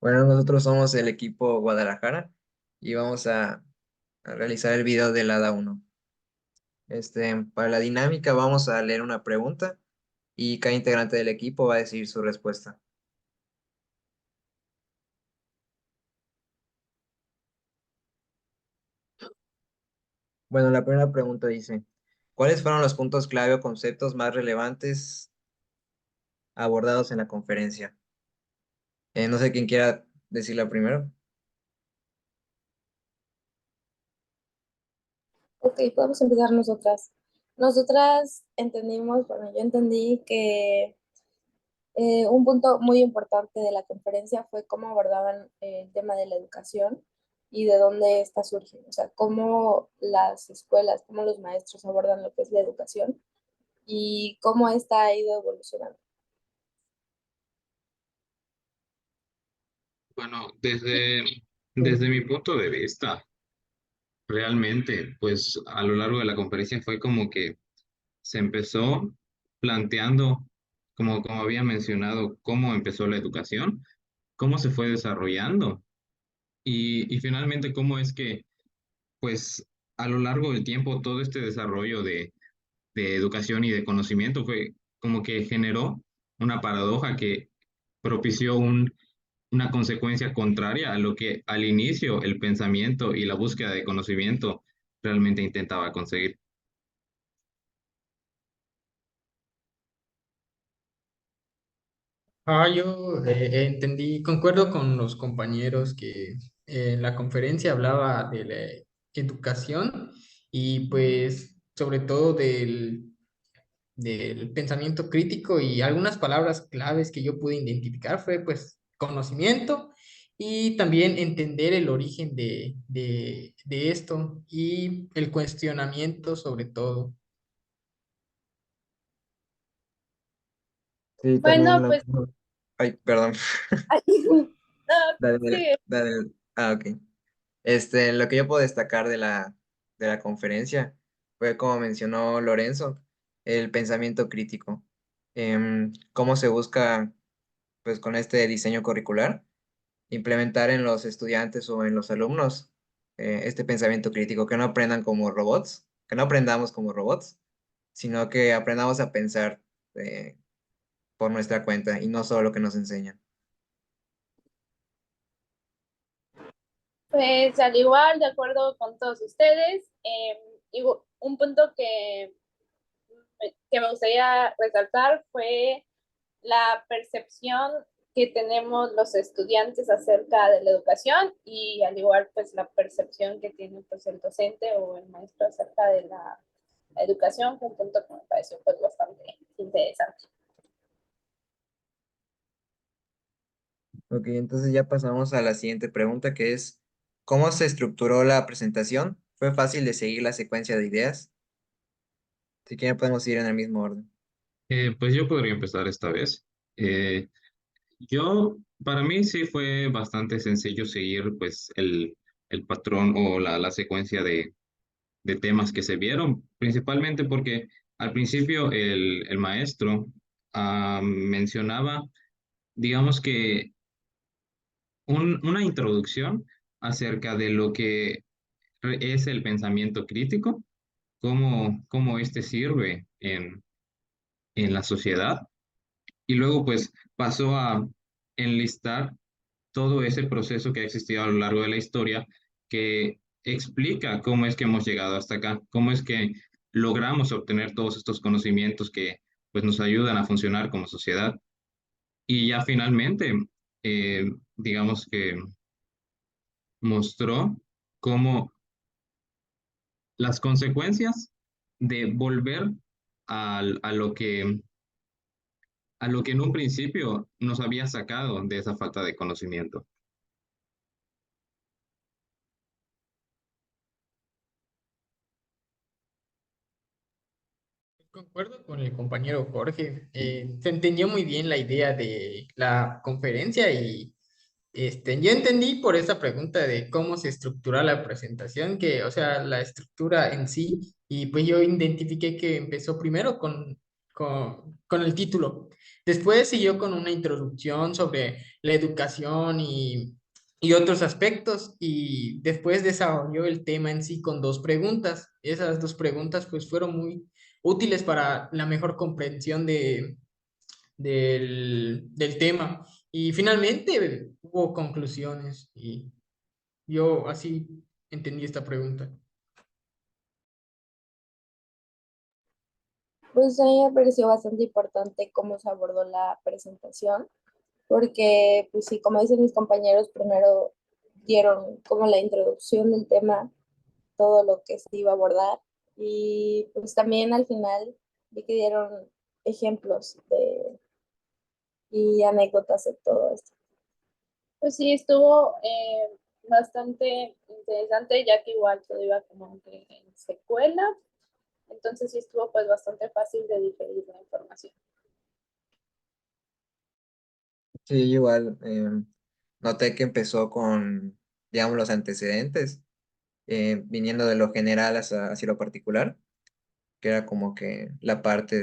Bueno, nosotros somos el equipo Guadalajara y vamos a realizar el video del Hada 1. Para la dinámica vamos a leer una pregunta y cada integrante del equipo va a decir su respuesta. Bueno, la primera pregunta dice, ¿cuáles fueron los puntos clave o conceptos más relevantes abordados en la conferencia? No sé quién quiera decirla primero. Ok, podemos empezar nosotras. Nosotras entendimos, bueno, yo entendí que un punto muy importante de la conferencia fue cómo abordaban el tema de la educación y de dónde esta surge, o sea, cómo las escuelas, cómo los maestros abordan lo que es la educación y cómo esta ha ido evolucionando. Bueno, desde mi punto de vista, realmente, pues a lo largo de la conferencia fue como que se empezó planteando, como había mencionado, cómo empezó la educación, cómo se fue desarrollando y finalmente cómo es que, pues a lo largo del tiempo, todo este desarrollo de educación y de conocimiento fue como que generó una paradoja que propició una consecuencia contraria a lo que al inicio el pensamiento y la búsqueda de conocimiento realmente intentaba conseguir. Yo entendí, concuerdo con los compañeros que la conferencia hablaba de la educación y pues sobre todo del pensamiento crítico y algunas palabras claves que yo pude identificar fue pues conocimiento y también entender el origen de esto y el cuestionamiento sobre todo. Sí, también Bueno, lo... pues, Ay, perdón. no, Dale, dale, sí. dale. Ah, ok. Lo que yo puedo destacar de la conferencia fue, como mencionó Lorenzo, el pensamiento crítico. Cómo se busca, pues, con este diseño curricular, implementar en los estudiantes o en los alumnos este pensamiento crítico, que no aprendan como robots, que no aprendamos como robots, sino que aprendamos a pensar eh, por nuestra cuenta y no solo lo que nos enseñan. Pues al igual, de acuerdo con todos ustedes, un punto que me gustaría resaltar fue la percepción que tenemos los estudiantes acerca de la educación y al igual pues la percepción que tiene pues el docente o el maestro acerca de la educación, fue un punto que me pareció pues bastante interesante. Ok, entonces ya pasamos a la siguiente pregunta, que es, ¿cómo se estructuró la presentación? ¿Fue fácil de seguir la secuencia de ideas? Si quieren podemos ir en el mismo orden. Pues yo podría empezar esta vez. Eh, para mí sí fue bastante sencillo seguir pues el patrón o la secuencia de temas que se vieron, principalmente porque al principio el maestro mencionaba, digamos que una introducción acerca de lo que es el pensamiento crítico, cómo este sirve en la sociedad, y luego pues pasó a enlistar todo ese proceso que ha existido a lo largo de la historia que explica cómo es que hemos llegado hasta acá, cómo es que logramos obtener todos estos conocimientos que pues nos ayudan a funcionar como sociedad. Y ya finalmente, digamos que mostró cómo las consecuencias de volver a a lo que en un principio nos había sacado de esa falta de conocimiento. Concuerdo con el compañero Jorge. Se entendió muy bien la idea de la conferencia y yo entendí por esa pregunta de cómo se estructura la presentación, que, o sea, la estructura en sí, y pues yo identifiqué que empezó primero con con el título. Después siguió con una introducción sobre la educación y otros aspectos y después desarrolló el tema en sí con dos preguntas. Esas dos preguntas pues fueron muy útiles para la mejor comprensión del tema. Y finalmente hubo conclusiones y yo así entendí esta pregunta. Pues a mí me pareció bastante importante cómo se abordó la presentación, porque, pues sí, como dicen mis compañeros, primero dieron como la introducción del tema, todo lo que se iba a abordar, y pues también al final vi que dieron ejemplos y anécdotas de todo esto. Pues sí, estuvo bastante interesante, ya que igual todo iba como que en secuela, entonces sí estuvo pues bastante fácil de digerir la información. Sí, igual noté que empezó con, digamos, los antecedentes, viniendo de lo general hacia lo particular, que era como que la parte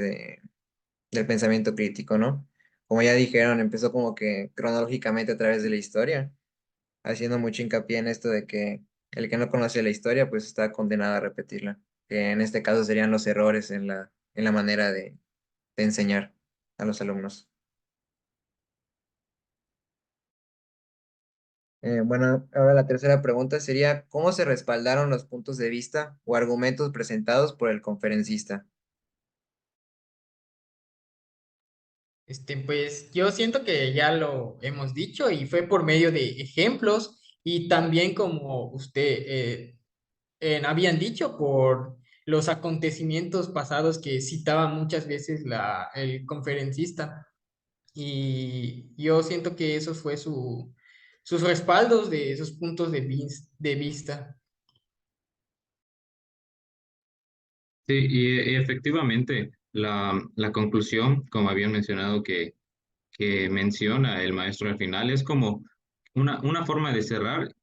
del pensamiento crítico, ¿no? Como ya dijeron, empezó como que cronológicamente a través de la historia, haciendo mucho hincapié en esto de que el que no conoce la historia, pues está condenado a repetirla, que en este caso serían los errores en la manera de enseñar a los alumnos. Bueno, ahora la tercera pregunta sería, ¿cómo se respaldaron los puntos de vista o argumentos presentados por el conferencista? Pues yo siento que ya lo hemos dicho y fue por medio de ejemplos y también como habían dicho por los acontecimientos pasados que citaba muchas veces el conferencista. Y yo siento que eso fue sus respaldos de esos puntos de vista. Sí, y efectivamente, la conclusión, como habían mencionado, que menciona el maestro al final, es como una forma de cerrar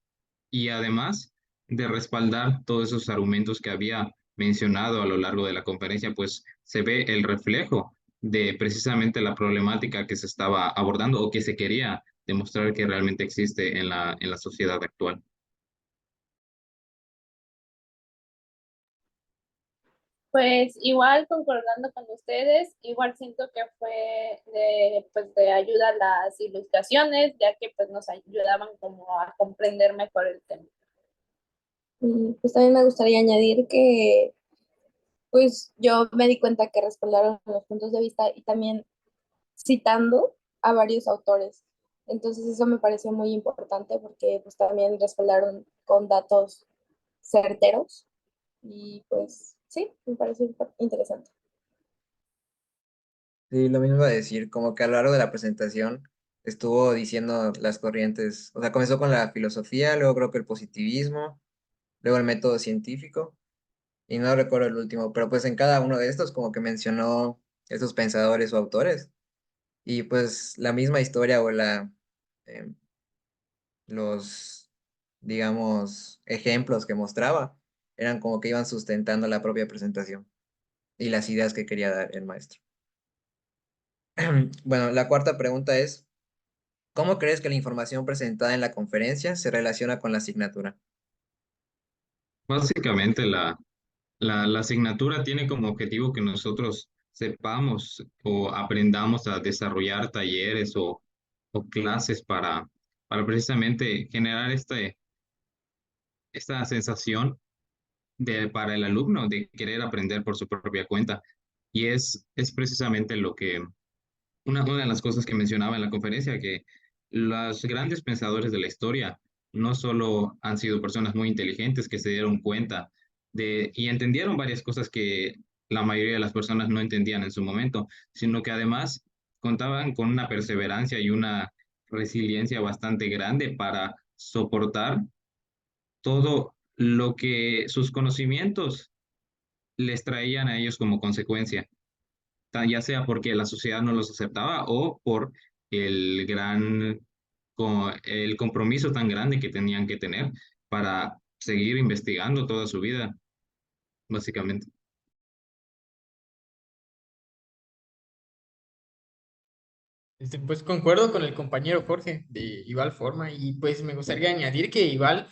y además de respaldar todos esos argumentos que había mencionado a lo largo de la conferencia, pues se ve el reflejo de precisamente la problemática que se estaba abordando o que se quería demostrar que realmente existe en la sociedad actual. Pues igual concordando con ustedes, igual siento que fue pues de ayuda las ilustraciones, ya que pues nos ayudaban como a comprender mejor el tema. Y pues también me gustaría añadir que pues yo me di cuenta que respaldaron los puntos de vista y también citando a varios autores. Entonces eso me pareció muy importante porque pues también respaldaron con datos certeros y pues sí, me pareció interesante. Sí, lo mismo iba a decir, como que a lo largo de la presentación estuvo diciendo las corrientes, o sea, comenzó con la filosofía, luego creo que el positivismo, luego el método científico, y no recuerdo el último, pero pues en cada uno de estos como que mencionó estos pensadores o autores, y pues la misma historia o em, los, digamos, ejemplos que mostraba eran como que iban sustentando la propia presentación y las ideas que quería dar el maestro. Bueno, la cuarta pregunta es, ¿cómo crees que la información presentada en la conferencia se relaciona con la asignatura? Básicamente, la asignatura tiene como objetivo que nosotros sepamos o aprendamos a desarrollar talleres o clases para precisamente generar esta sensación para el alumno de querer aprender por su propia cuenta. Y es precisamente una de las cosas que mencionaba en la conferencia, que los grandes pensadores de la historia no solo han sido personas muy inteligentes que se dieron cuenta y entendieron varias cosas que la mayoría de las personas no entendían en su momento, sino que además contaban con una perseverancia y una resiliencia bastante grande para soportar todo lo que sus conocimientos les traían a ellos como consecuencia, ya sea porque la sociedad no los aceptaba o por el compromiso tan grande que tenían que tener para seguir investigando toda su vida, básicamente. Pues concuerdo con el compañero Jorge de igual forma y pues me gustaría añadir que igual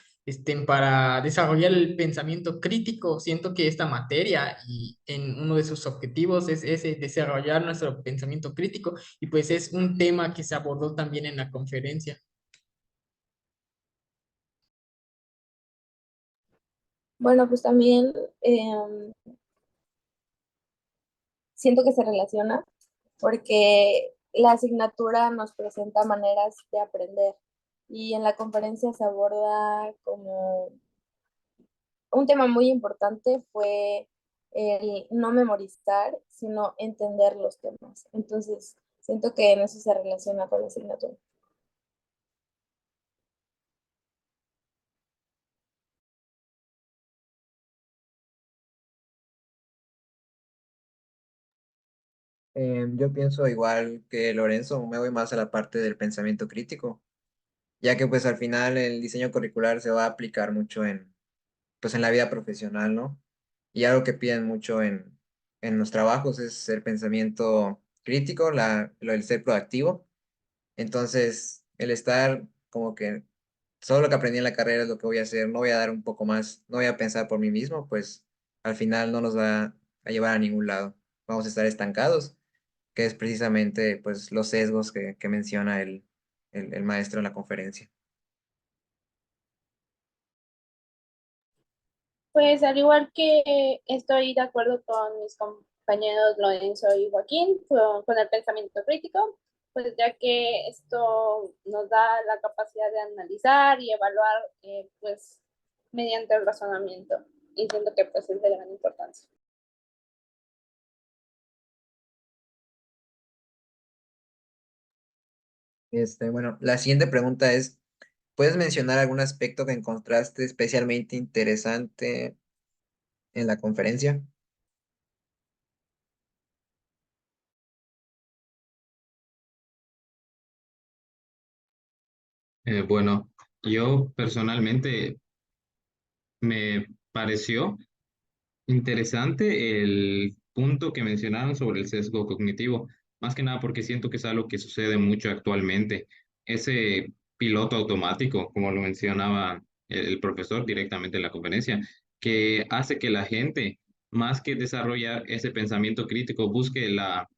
para desarrollar el pensamiento crítico, siento que esta materia y en uno de sus objetivos es ese, desarrollar nuestro pensamiento crítico y pues es un tema que se abordó también en la conferencia. Bueno, pues también siento que se relaciona porque la asignatura nos presenta maneras de aprender y en la conferencia se aborda como un tema muy importante fue el no memorizar, sino entender los temas. Entonces, siento que en eso se relaciona con la asignatura. Yo pienso igual que Lorenzo, me voy más a la parte del pensamiento crítico, ya que pues al final el diseño curricular se va a aplicar mucho pues en la vida profesional, ¿no? Y algo que piden mucho en los trabajos es el pensamiento crítico, el ser proactivo. Entonces, el estar como que solo lo que aprendí en la carrera es lo que voy a hacer, no voy a dar un poco más, no voy a pensar por mí mismo, pues al final no nos va a llevar a ningún lado. Vamos a estar estancados, que es precisamente pues los sesgos que menciona el maestro en la conferencia. Pues al igual que estoy de acuerdo con mis compañeros Lorenzo y Joaquín con el pensamiento crítico, pues ya que esto nos da la capacidad de analizar y evaluar pues mediante el razonamiento. Y siento que pues es de gran importancia. Bueno, la siguiente pregunta es, ¿puedes mencionar algún aspecto que encontraste especialmente interesante en la conferencia? Bueno, yo personalmente me pareció interesante el punto que mencionaron sobre el sesgo cognitivo, más que nada porque siento que es algo que sucede mucho actualmente. Ese piloto automático, como lo mencionaba el profesor directamente en la conferencia, que hace que la gente, más que desarrollar ese pensamiento crítico, busque la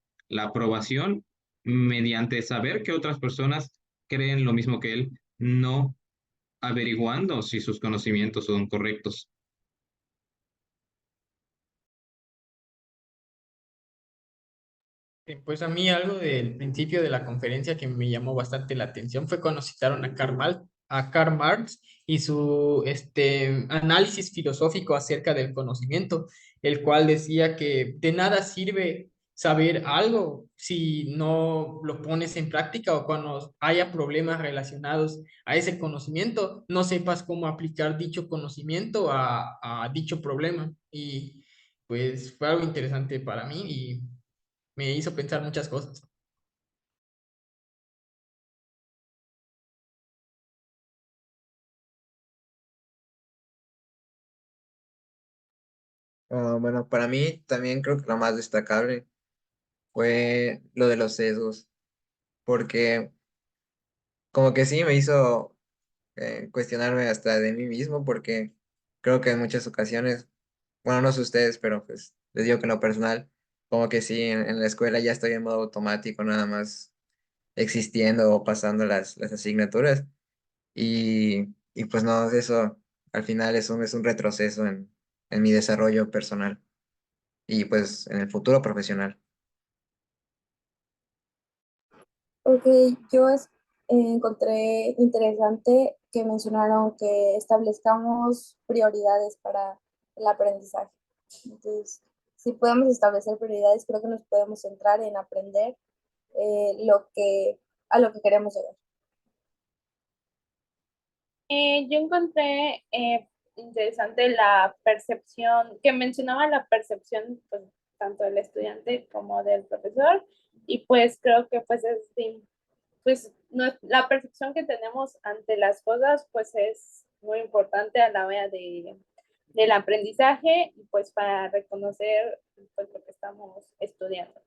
aprobación mediante saber que otras personas creen lo mismo que él, no averiguando si sus conocimientos son correctos. Pues a mí algo del principio de la conferencia que me llamó bastante la atención fue cuando citaron a Karl Marx y su análisis filosófico acerca del conocimiento, el cual decía que de nada sirve saber algo si no lo pones en práctica o cuando haya problemas relacionados a ese conocimiento, no sepas cómo aplicar dicho conocimiento a dicho problema. Y pues fue algo interesante para mí y me hizo pensar muchas cosas. Bueno, para mí también creo que lo más destacable fue lo de los sesgos, porque como que sí me hizo cuestionarme hasta de mí mismo, porque creo que en muchas ocasiones, bueno, no sé ustedes, pero pues les digo que en lo personal, como que sí, en la escuela ya estoy en modo automático, nada más existiendo o pasando las asignaturas, y pues no, eso al final es un retroceso en mi desarrollo personal y pues en el futuro profesional. Ok, yo encontré interesante que mencionaron que establezcamos prioridades para el aprendizaje. Entonces, si podemos establecer prioridades, creo que nos podemos centrar en aprender a lo que queremos llegar. Yo encontré interesante la percepción, que mencionaba la percepción pues, tanto del estudiante como del profesor, y pues creo que pues pues la percepción que tenemos ante las cosas pues es muy importante a la hora del aprendizaje y pues para reconocer pues lo que estamos estudiando.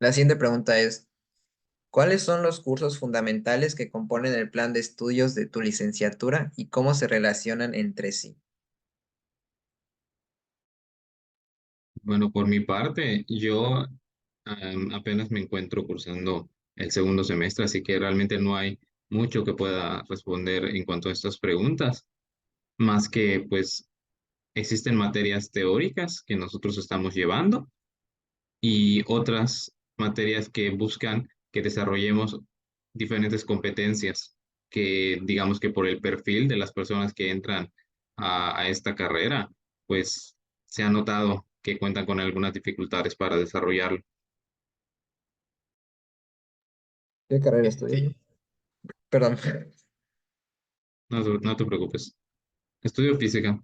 La siguiente pregunta es, ¿cuáles son los cursos fundamentales que componen el plan de estudios de tu licenciatura y cómo se relacionan entre sí? Bueno, por mi parte, yo apenas me encuentro cursando el segundo semestre, así que realmente no hay mucho que pueda responder en cuanto a estas preguntas, más que pues existen materias teóricas que nosotros estamos llevando y otras materias que buscan que desarrollemos diferentes competencias que digamos que por el perfil de las personas que entran a esta carrera, pues se ha notado que cuentan con algunas dificultades para desarrollarlo. ¿Qué carrera estudias? Este, Perdón. No te preocupes. Estudio física.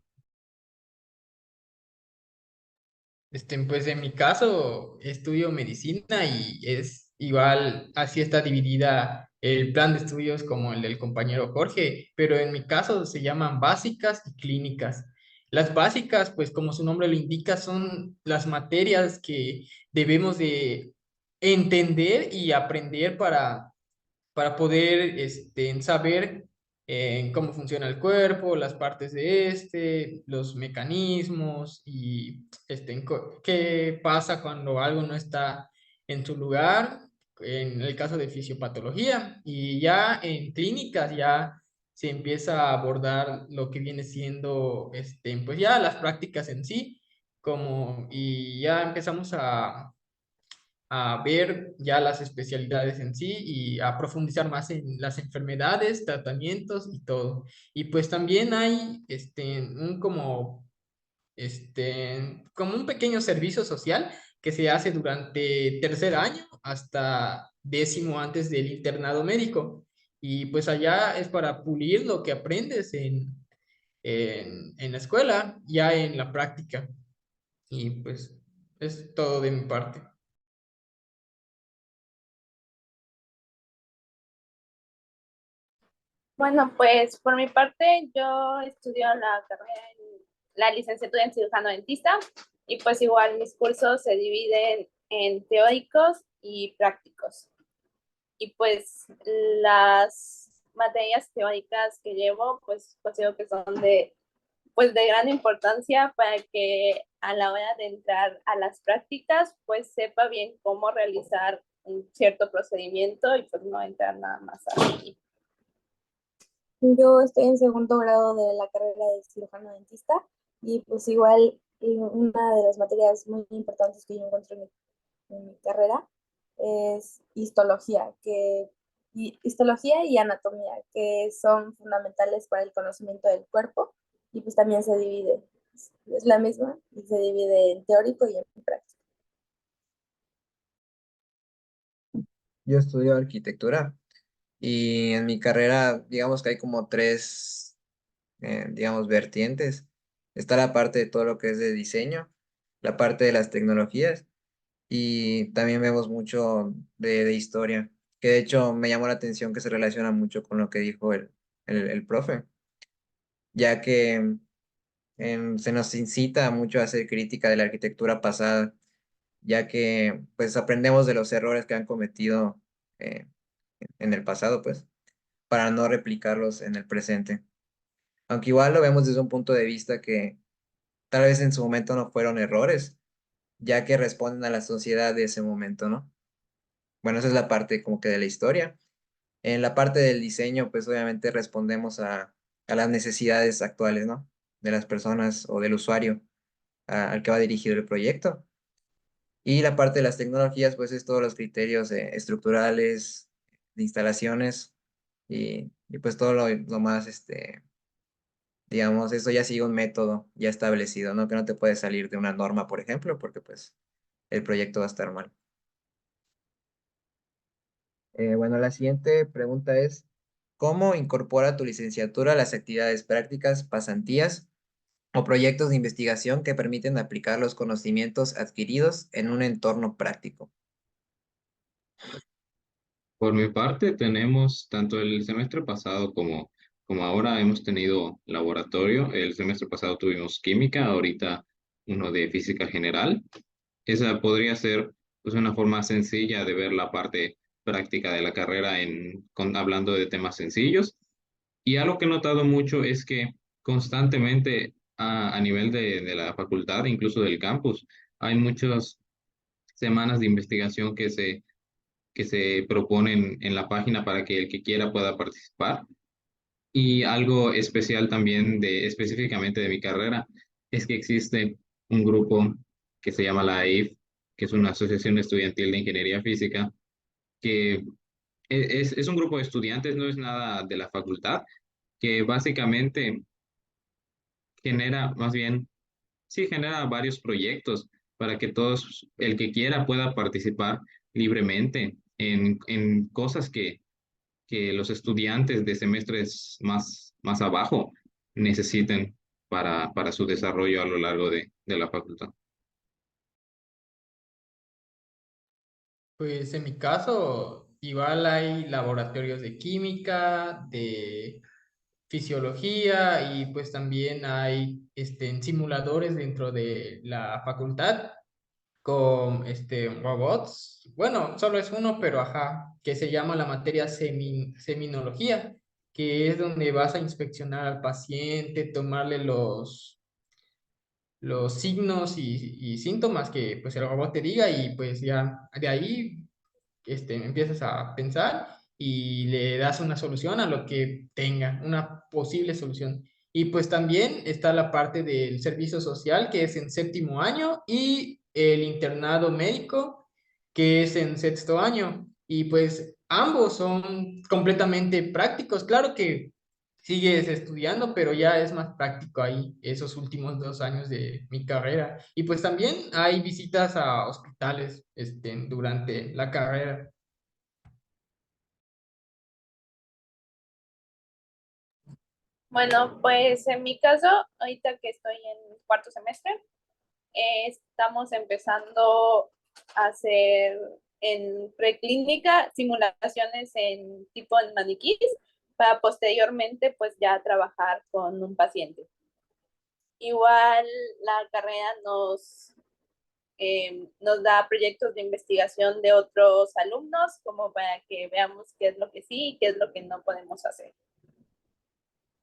Pues en mi caso estudio medicina y es igual, así está dividida el plan de estudios como el del compañero Jorge, pero en mi caso se llaman básicas y clínicas. Las básicas, pues como su nombre lo indica, son las materias que debemos de entender y aprender para poder saber cómo funciona el cuerpo, las partes de los mecanismos y qué pasa cuando algo no está en su lugar, en el caso de fisiopatología. Y ya en clínicas ya se empieza a abordar lo que viene siendo pues ya las prácticas en sí, y ya empezamos a ver ya las especialidades en sí y a profundizar más en las enfermedades, tratamientos y todo. Y pues también hay como un pequeño servicio social que se hace durante tercer año hasta décimo antes del internado médico. Y pues allá es para pulir lo que aprendes en la escuela, ya en la práctica. Y pues es todo de mi parte. Bueno, pues por mi parte yo estudio la carrera en la licenciatura en cirujano dentista y pues igual mis cursos se dividen en teóricos y prácticos. Y pues las materias teóricas que llevo pues considero que son de gran importancia para que a la hora de entrar a las prácticas pues sepa bien cómo realizar un cierto procedimiento y pues no entrar nada más así. Yo estoy en segundo grado de la carrera de cirujano dentista y pues igual una de las materias muy importantes que yo encuentro en mi carrera es histología y anatomía, que son fundamentales para el conocimiento del cuerpo y pues también se divide, es la misma y se divide en teórico y en práctico. Yo estudio arquitectura y en mi carrera, digamos que hay como tres, digamos, vertientes. Está la parte de todo lo que es de diseño, la parte de las tecnologías y también vemos mucho de historia, que de hecho me llamó la atención que se relaciona mucho con lo que dijo el profe, ya que se nos incita mucho a hacer crítica de la arquitectura pasada, ya que pues aprendemos de los errores que han cometido eh, en el pasado, pues, para no replicarlos en el presente. Aunque igual lo vemos desde un punto de vista que tal vez en su momento no fueron errores, ya que responden a la sociedad de ese momento, ¿no? Bueno, esa es la parte como que de la historia. En la parte del diseño, pues obviamente respondemos a las necesidades actuales, ¿no? De las personas o del usuario al que va dirigido el proyecto. Y la parte de las tecnologías, pues es todos los criterios estructurales, de instalaciones y pues todo lo más, digamos, eso ya sigue un método ya establecido, ¿no? Que no te puede salir de una norma, por ejemplo, porque pues el proyecto va a estar mal. Bueno, la siguiente pregunta es, ¿cómo incorpora tu licenciatura las actividades prácticas, pasantías o proyectos de investigación que permiten aplicar los conocimientos adquiridos en un entorno práctico? Por mi parte, tenemos tanto el semestre pasado como ahora hemos tenido laboratorio. El semestre pasado tuvimos química, ahorita uno de física general. Esa podría ser pues una forma sencilla de ver la parte práctica de la carrera hablando de temas sencillos. Y algo que he notado mucho es que constantemente a nivel de la facultad, incluso del campus, hay muchas semanas de investigación que se proponen en la página para que el que quiera pueda participar. Y algo especial también específicamente de mi carrera es que existe un grupo que se llama la AIF, que es una asociación estudiantil de ingeniería física, que es un grupo de estudiantes, no es nada de la facultad, que básicamente genera, más bien, sí genera varios proyectos para que el que quiera pueda participar libremente en cosas que los estudiantes de semestres más abajo necesiten para su desarrollo a lo largo de la facultad. Pues en mi caso, igual hay laboratorios de química, de fisiología y pues también hay simuladores dentro de la facultad con robots. Bueno, solo es uno, pero ajá, que se llama la materia seminología, que es donde vas a inspeccionar al paciente, tomarle los signos y síntomas que pues el robot te diga y pues ya de ahí empiezas a pensar y le das una solución a lo que tenga, una posible solución. Y pues también está la parte del servicio social, que es en séptimo año, y el internado médico, que es en sexto año. Y pues ambos son completamente prácticos. Claro que sigues estudiando, pero ya es más práctico ahí esos últimos 2 años de mi carrera. Y pues también hay visitas a hospitales durante la carrera. Bueno, pues en mi caso, ahorita que estoy en cuarto semestre, estamos empezando a hacer en preclínica simulaciones en tipo en maniquís para posteriormente pues ya trabajar con un paciente. Igual la carrera nos da proyectos de investigación de otros alumnos como para que veamos qué es lo que sí y qué es lo que no podemos hacer.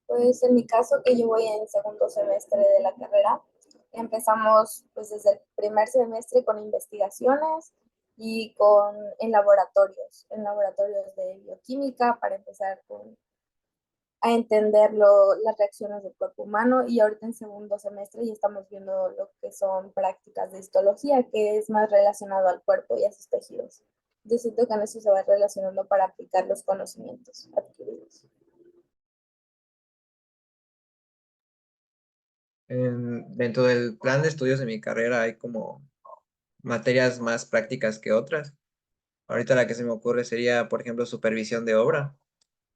Pues en mi caso, que yo voy en segundo semestre de la carrera, empezamos pues desde el primer semestre con investigaciones y en laboratorios de bioquímica para empezar a entender las reacciones del cuerpo humano, y ahorita en segundo semestre ya estamos viendo lo que son prácticas de histología, que es más relacionado al cuerpo y a sus tejidos. Yo siento que en eso se va relacionando para aplicar los conocimientos adquiridos. Dentro del plan de estudios de mi carrera hay como materias más prácticas que otras. Ahorita la que se me ocurre sería, por ejemplo, supervisión de obra,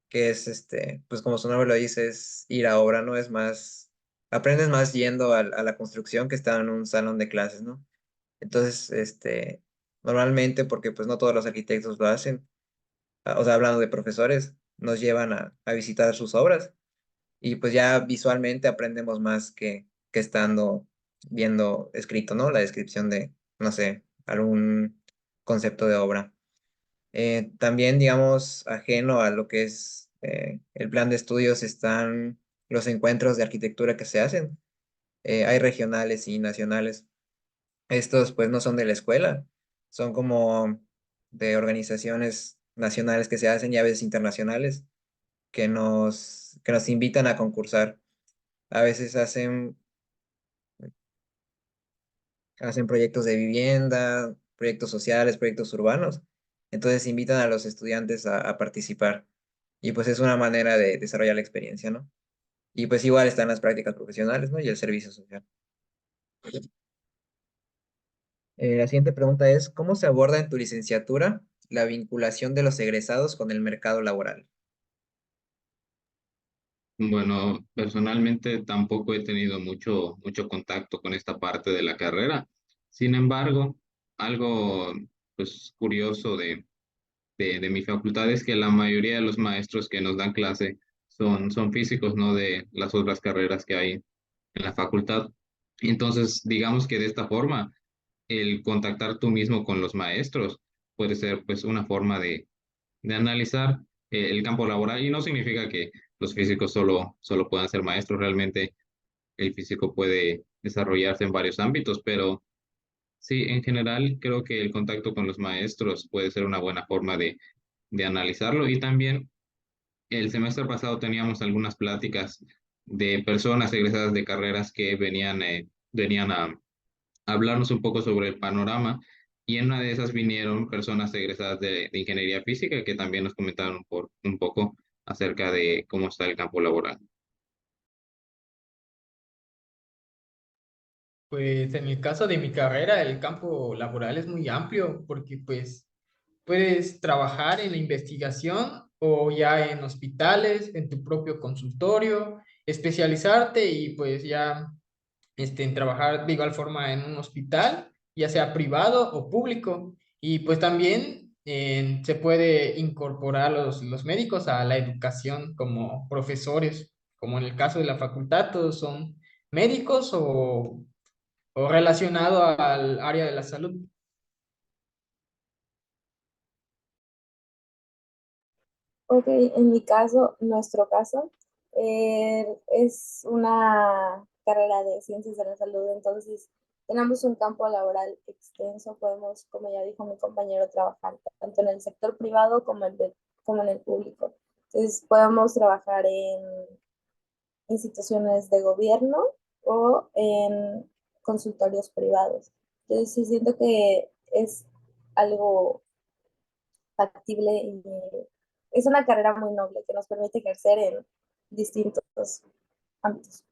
que es pues como su nombre lo dice, es ir a obra, ¿no? Es más, aprendes más yendo a la construcción que estar en un salón de clases, ¿no? Entonces, normalmente, porque pues no todos los arquitectos lo hacen, o sea, hablando de profesores, nos llevan a visitar sus obras y pues ya visualmente aprendemos más que estando viendo escrito, ¿no? La descripción de, no sé, algún concepto de obra. También, digamos, ajeno a lo que es el plan de estudios están los encuentros de arquitectura que se hacen. Hay regionales y nacionales. Estos pues no son de la escuela, son como de organizaciones nacionales que se hacen y a veces internacionales que nos invitan a concursar. A veces hacen proyectos de vivienda, proyectos sociales, proyectos urbanos. Entonces invitan a los estudiantes a participar. Y pues es una manera de desarrollar la experiencia, ¿no? Y pues igual están las prácticas profesionales, ¿no? Y el servicio social. La siguiente pregunta es, ¿cómo se aborda en tu licenciatura la vinculación de los egresados con el mercado laboral? Bueno, personalmente tampoco he tenido mucho contacto con esta parte de la carrera. Sin embargo, algo pues curioso de mi facultad es que la mayoría de los maestros que nos dan clase son físicos, no de las otras carreras que hay en la facultad. Entonces, digamos que de esta forma el contactar tú mismo con los maestros puede ser pues una forma de analizar el campo laboral, y no significa que los físicos solo puedan ser maestros. Realmente el físico puede desarrollarse en varios ámbitos, pero sí, en general creo que el contacto con los maestros puede ser una buena forma de analizarlo. Y también el semestre pasado teníamos algunas pláticas de personas egresadas de carreras que venían a hablarnos un poco sobre el panorama, y en una de esas vinieron personas egresadas de ingeniería física que también nos comentaron un poco acerca de cómo está el campo laboral. Pues en el caso de mi carrera, el campo laboral es muy amplio porque pues puedes trabajar en la investigación o ya en hospitales, en tu propio consultorio, especializarte y pues ya en trabajar de igual forma en un hospital, ya sea privado o público. Y pues también se puede incorporar los médicos a la educación como profesores, como en el caso de la facultad, todos son médicos o relacionado al área de la salud. Ok, en mi caso, nuestro caso, es una carrera de ciencias de la salud, entonces tenemos un campo laboral extenso, podemos, como ya dijo mi compañero, trabajar tanto en el sector privado como en el público. Entonces podemos trabajar en instituciones de gobierno o en consultorios privados. Entonces sí siento que es algo factible y es una carrera muy noble que nos permite ejercer en distintos ámbitos.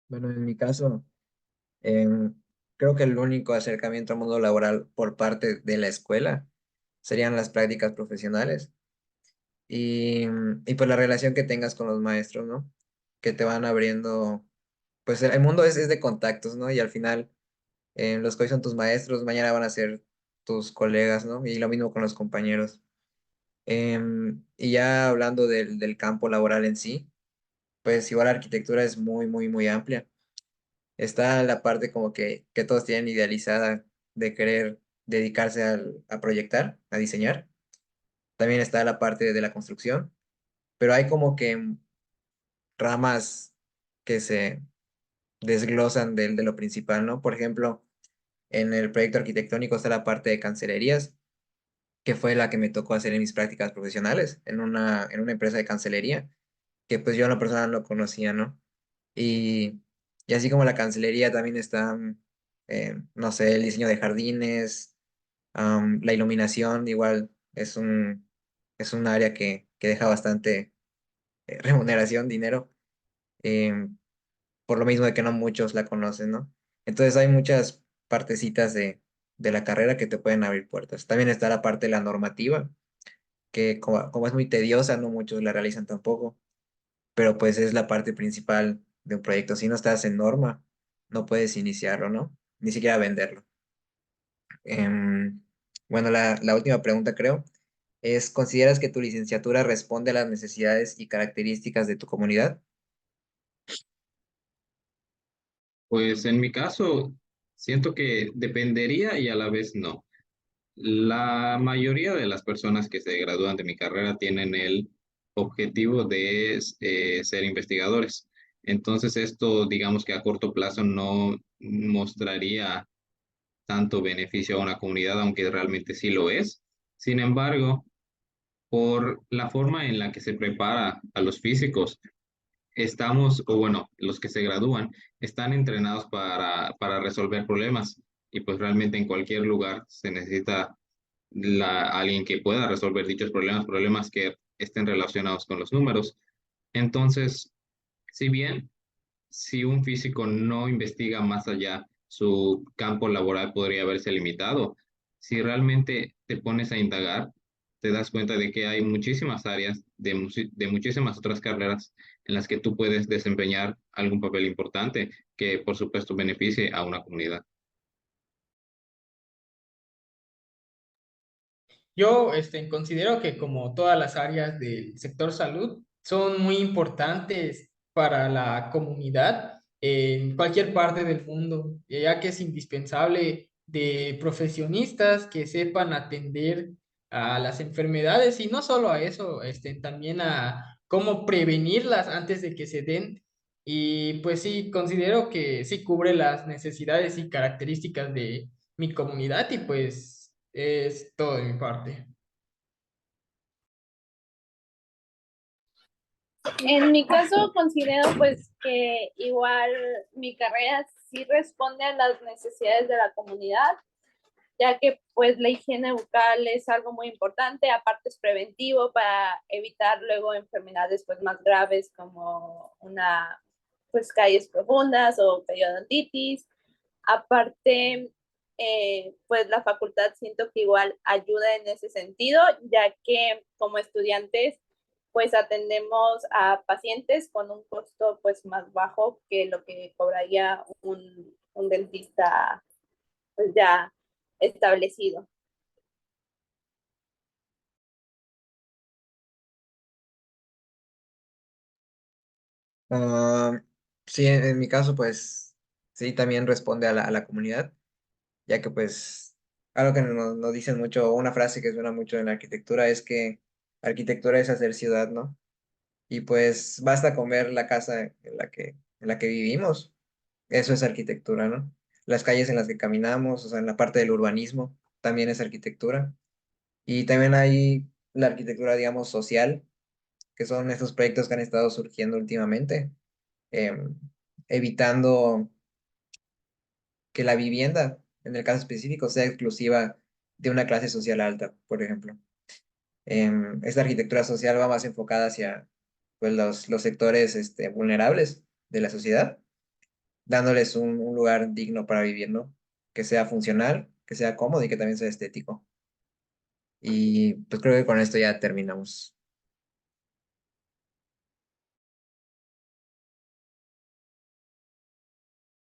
Bueno, en mi caso, em, creo que el único acercamiento al mundo laboral por parte de la escuela serían las prácticas profesionales y pues la relación que tengas con los maestros, ¿no? Que te van abriendo, pues el mundo es de contactos, ¿no? Y al final, los que hoy son tus maestros, mañana van a ser tus colegas, ¿no? Y lo mismo con los compañeros. Y ya hablando del campo laboral en sí, pues igual la arquitectura es muy, muy, muy amplia. Está la parte como que todos tienen idealizada de querer dedicarse a proyectar, a diseñar. También está la parte de la construcción, pero hay como que ramas que se desglosan de lo principal, ¿no? Por ejemplo, en el proyecto arquitectónico está la parte de cancelerías, que fue la que me tocó hacer en mis prácticas profesionales, en una empresa de cancelería, que pues yo en lo personal no conocía, ¿no? Y, y así como la cancelería también está, no sé, el diseño de jardines, la iluminación, igual es un área que deja bastante remuneración, dinero, em, por lo mismo de que no muchos la conocen, ¿no? Entonces hay muchas partecitas de la carrera que te pueden abrir puertas. También está la parte de la normativa, que como es muy tediosa, no muchos la realizan tampoco, pero pues es la parte principal de un proyecto. Si no estás en norma, no puedes iniciarlo, ¿no? Ni siquiera venderlo. Em, bueno, la última pregunta creo es, ¿consideras que tu licenciatura responde a las necesidades y características de tu comunidad? Pues en mi caso, siento que dependería y a la vez no. La mayoría de las personas que se gradúan de mi carrera tienen el objetivo de ser investigadores. Entonces esto, digamos que a corto plazo no mostraría tanto beneficio a una comunidad, aunque realmente sí lo es. Sin embargo, por la forma en la que se prepara a los físicos, estamos, o bueno, los que se gradúan, están entrenados para resolver problemas, y pues realmente en cualquier lugar se necesita alguien que pueda resolver dichos problemas que estén relacionados con los números. Entonces, si bien si un físico no investiga más allá, su campo laboral podría verse limitado. Si realmente te pones a indagar, te das cuenta de que hay muchísimas áreas de muchísimas otras carreras en las que tú puedes desempeñar algún papel importante que, por supuesto, beneficie a una comunidad. Yo considero que como todas las áreas del sector salud, son muy importantes para la comunidad en cualquier parte del mundo, ya que es indispensable de profesionistas que sepan atender a las enfermedades y no solo a eso, también a cómo prevenirlas antes de que se den. Y pues sí, considero que sí cubre las necesidades y características de mi comunidad y pues es todo de mi parte. En mi caso considero pues que igual mi carrera sí responde a las necesidades de la comunidad, ya que pues la higiene bucal es algo muy importante, aparte es preventivo para evitar luego enfermedades pues más graves como una pues caries profundas o periodontitis. Aparte, pues la facultad siento que igual ayuda en ese sentido, ya que como estudiantes pues atendemos a pacientes con un costo pues más bajo que lo que cobraría un dentista pues ya establecido. Ah, sí, en mi caso, pues sí, también responde a la comunidad, ya que pues algo que nos dicen mucho, una frase que suena mucho en la arquitectura es que arquitectura es hacer ciudad, ¿no? Y pues basta con ver la casa en la que vivimos, eso es arquitectura, ¿no? Las calles en las que caminamos, o sea, en la parte del urbanismo, también es arquitectura. Y también hay la arquitectura, digamos, social, que son estos proyectos que han estado surgiendo últimamente, em, evitando que la vivienda, en el caso específico, sea exclusiva de una clase social alta, por ejemplo. Esta arquitectura social va más enfocada hacia pues, los sectores vulnerables de la sociedad, dándoles un lugar digno para vivir, ¿no? Que sea funcional, que sea cómodo y que también sea estético. Y pues creo que con esto ya terminamos.